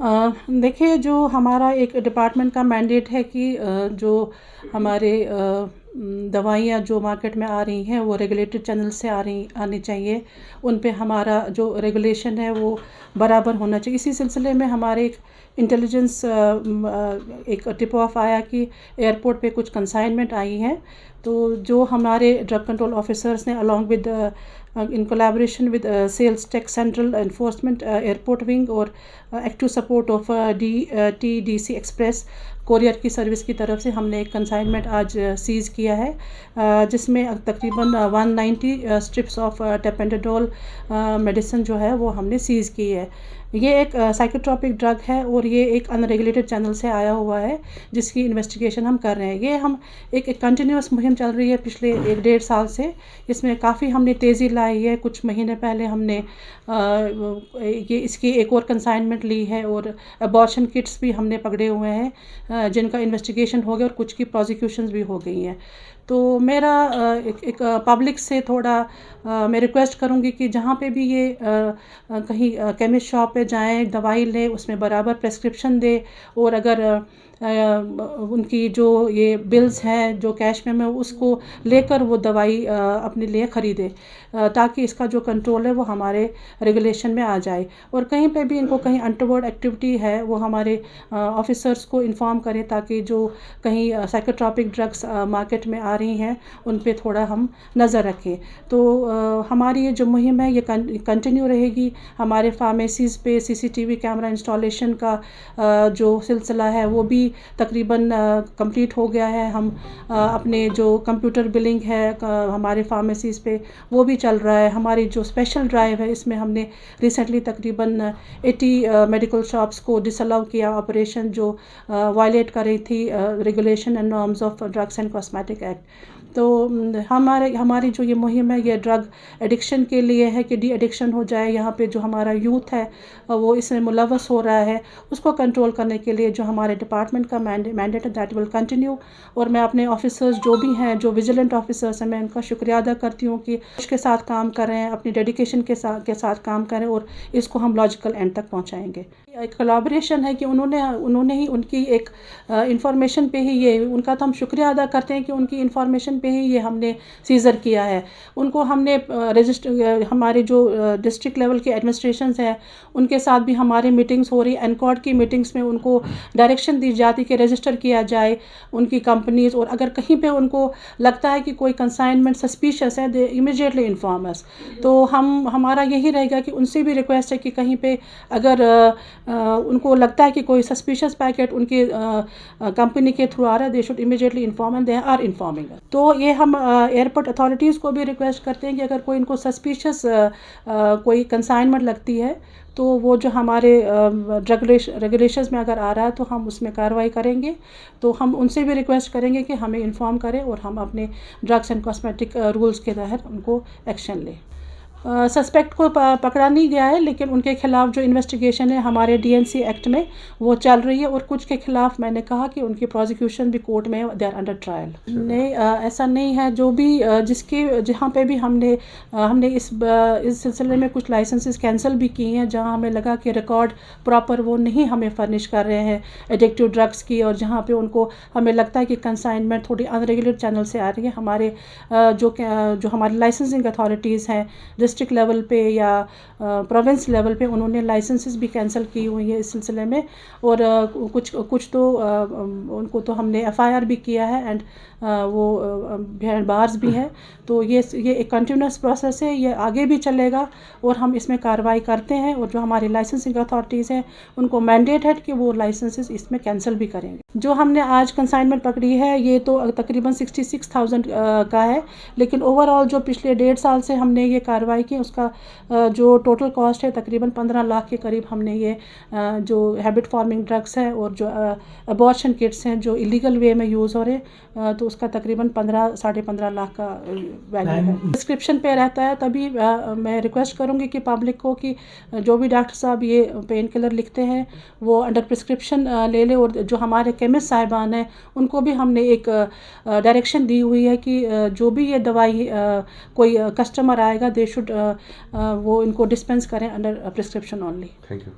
देखिए, जो हमारा एक डिपार्टमेंट का मैंडेट है कि जो हमारे दवाइयाँ जो मार्केट में आ रही हैं वो रेगुलेटेड चैनल से आनी चाहिए। उन पे हमारा जो रेगुलेशन है वो बराबर होना चाहिए। इसी सिलसिले में हमारे एक इंटेलिजेंस एक टिप ऑफ आया कि एयरपोर्ट पे कुछ कंसाइनमेंट आई हैं, तो जो हमारे ड्रग कंट्रोल ऑफिसर्स ने along with in collaboration with sales tech central enforcement airport wing और active support of TDC express courier की सर्विस की तरफ से हमने एक कंसाइनमेंट आज सीज़ किया है, जिसमें तकरीबन 190 स्ट्रिप्स ऑफ टेपेंडाडोल मेडिसिन जो है वो हमने सीज़ की है। ये एक साइकोट्रॉपिक ड्रग है और ये एक अनरेगुलेटेड चैनल से आया हुआ है, जिसकी इन्वेस्टिगेशन हम कर रहे हैं। ये हम एक कंटिन्यूस मुहिम चल रही है पिछले 1-1.5 साल से। इसमें काफ़ी हमने तेज़ी लाई है। कुछ महीने पहले हमने ये इसकी एक और कंसाइनमेंट ली है और अबॉर्शन किट्स भी हमने पकड़े हुए हैं, जिनका इन्वेस्टिगेशन हो गया और कुछ की प्रोसिक्यूशंस भी हो गई हैं। तो मेरा एक पब्लिक से थोड़ा मैं रिक्वेस्ट करूँगी कि जहाँ पे भी ये कहीं केमिस्ट शॉप पे जाएं, दवाई लें, उसमें बराबर प्रेस्क्रिप्शन दें और अगर उनकी जो ये बिल्स हैं जो कैश में उसको लेकर वो दवाई अपने लिए ख़रीदे, ताकि इसका जो कंट्रोल है वो हमारे रेगुलेशन में आ जाए। और कहीं पे भी इनको कहीं अनटोवर्ड एक्टिविटी है वो हमारे ऑफिसर्स को इन्फॉर्म करें, ताकि जो कहीं साइकोट्रॉपिक ड्रग्स मार्केट में आ रही हैं उन पे थोड़ा हम नज़र रखें। तो हमारी ये जो मुहिम है ये कंटिन्यू रहेगी। हमारे फार्मेसीज़ पे CCTV कैमरा इंस्टॉलेशन का जो सिलसिला है वो भी तकरीबन कंप्लीट हो गया है। हम अपने जो कंप्यूटर बिलिंग है हमारे फार्मेसीज़ पे वो भी चल रहा है। हमारी जो स्पेशल ड्राइव है इसमें हमने रिसेंटली तकरीबन 80 मेडिकल शॉप्स को डिसअलाउ किया, ऑपरेशन जो वायलेट कर रही थी regulation and norms of drugs and cosmetic act. तो हमारी जो ये मुहिम है ये ड्रग एडिक्शन के लिए है कि डी एडिक्शन हो जाए। यहाँ पे जो हमारा यूथ है वो इसमें मुलव्वस हो रहा है, उसको कंट्रोल करने के लिए जो हमारे डिपार्टमेंट का मैंडेट है दैट विल कंटिन्यू। और मैं अपने ऑफिसर्स जो भी हैं, जो विजिलेंट ऑफिसर्स हैं, मैं उनका शुक्रिया अदा करती हूँ कि उसके साथ काम कर रहे हैं, अपनी डेडिकेशन के साथ काम करें और इसको हम लॉजिकल एंड तक पहुँचाएँगे। एक कोलैबोरेशन है कि उन्होंने ही उनकी एक इंफॉर्मेशन पे ही ये उनका तो हम शुक्रिया अदा करते हैं कि उनकी इंफॉर्मेशन पे ही ये हमने सीज़र किया है। उनको हमने हमारे जो डिस्ट्रिक्ट लेवल के एडमिनिस्ट्रेशंस हैं उनके साथ भी हमारी मीटिंग्स हो रही। एनकॉर्ड की मीटिंग्स में उनको डायरेक्शन दी जाती कि रजिस्टर किया जाए उनकी कंपनीज, और अगर कहीं पे उनको लगता है कि कोई कंसाइनमेंट सस्पिशियस है दे इमीडिएटली इन्फॉर्म अस। तो हमारा यही रहेगा कि उनसे भी रिक्वेस्ट है कि कहीं पे अगर उनको लगता है कि कोई सस्पिशियस पैकेट उनकी कंपनी के थ्रू आ रहा है, they should immediately inform and they are informing. तो ये हम एयरपोर्ट अथॉरिटीज़ को भी रिक्वेस्ट करते हैं कि अगर कोई इनको सस्पिशियस कोई कंसाइनमेंट लगती है तो वो जो हमारे रेगुलेशंस में अगर आ रहा है तो हम उसमें कार्रवाई करेंगे। तो हम उनसे भी रिक्वेस्ट करेंगे कि हमें इन्फॉर्म करें और हम अपने ड्रग्स एंड कॉस्मेटिक रूल्स के तहत उनको एक्शन लें। सस्पेक्ट को पकड़ा नहीं गया है, लेकिन उनके खिलाफ जो इन्वेस्टिगेशन है हमारे DNC एक्ट में वो चल रही है, और कुछ के खिलाफ मैंने कहा कि उनकी प्रोसिक्यूशन भी कोर्ट में दे आर अंडर ट्रायल। नहीं, ऐसा नहीं है। जो भी जहाँ पे भी हमने इस सिलसिले में कुछ लाइसेंसेस कैंसिल भी किए हैं, जहाँ हमें लगा कि रिकॉर्ड प्रॉपर वो नहीं हमें फर्निश कर रहे हैं एडिक्टिव ड्रग्स की, और जहाँ पे उनको हमें लगता है कि कंसाइनमेंट थोड़ी अनरेगुलेटेड चैनल से आ रही है। हमारे जो हमारी लाइसेंसिंग अथॉरिटीज़ हैं डिस्ट्रिक्ट लेवल पे या प्रोविंस लेवल पे, उन्होंने लाइसेंसेस भी कैंसिल की हुई है इस सिलसिले में। और कुछ तो उनको तो हमने FIR भी किया है एंड वो बार्स भी हैं। तो ये एक कंटिन्यूस प्रोसेस है, ये आगे भी चलेगा और हम इसमें कार्रवाई करते हैं। और जो हमारी लाइसेंसिंग अथॉरिटीज़ हैं उनको मैंडेट है कि वो लाइसेंसेस इसमें कैंसिल भी करेंगे। जो हमने आज कंसाइनमेंट पकड़ी है ये तो तकरीबन 66,000 का है, लेकिन ओवरऑल जो पिछले 1.5 साल से हमने ये कार्रवाई की उसका जो टोटल कॉस्ट है तकरीबन 15 लाख के करीब हमने ये जो हैबिट फॉर्मिंग ड्रग्स है और जो अबॉर्शन किट्स हैं जो इलीगल वे में यूज़ हो रहे हैं, तो उसका तकरीबन 15-15.5 लाख का वैल्यू है। डिस्क्रिप्शन पे रहता है। तभी मैं रिक्वेस्ट करूँगी कि पब्लिक को कि जो भी डॉक्टर साहब ये पेन किलर लिखते हैं वो अंडर प्रिस्क्रिप्शन ले ले। और जो हमारे केमिस्ट साहिबान हैं उनको भी हमने एक डायरेक्शन दी हुई है कि जो भी ये दवाई कोई कस्टमर आएगा दे शुड वो इनको डिस्पेंस करें under prescription only. Thank you.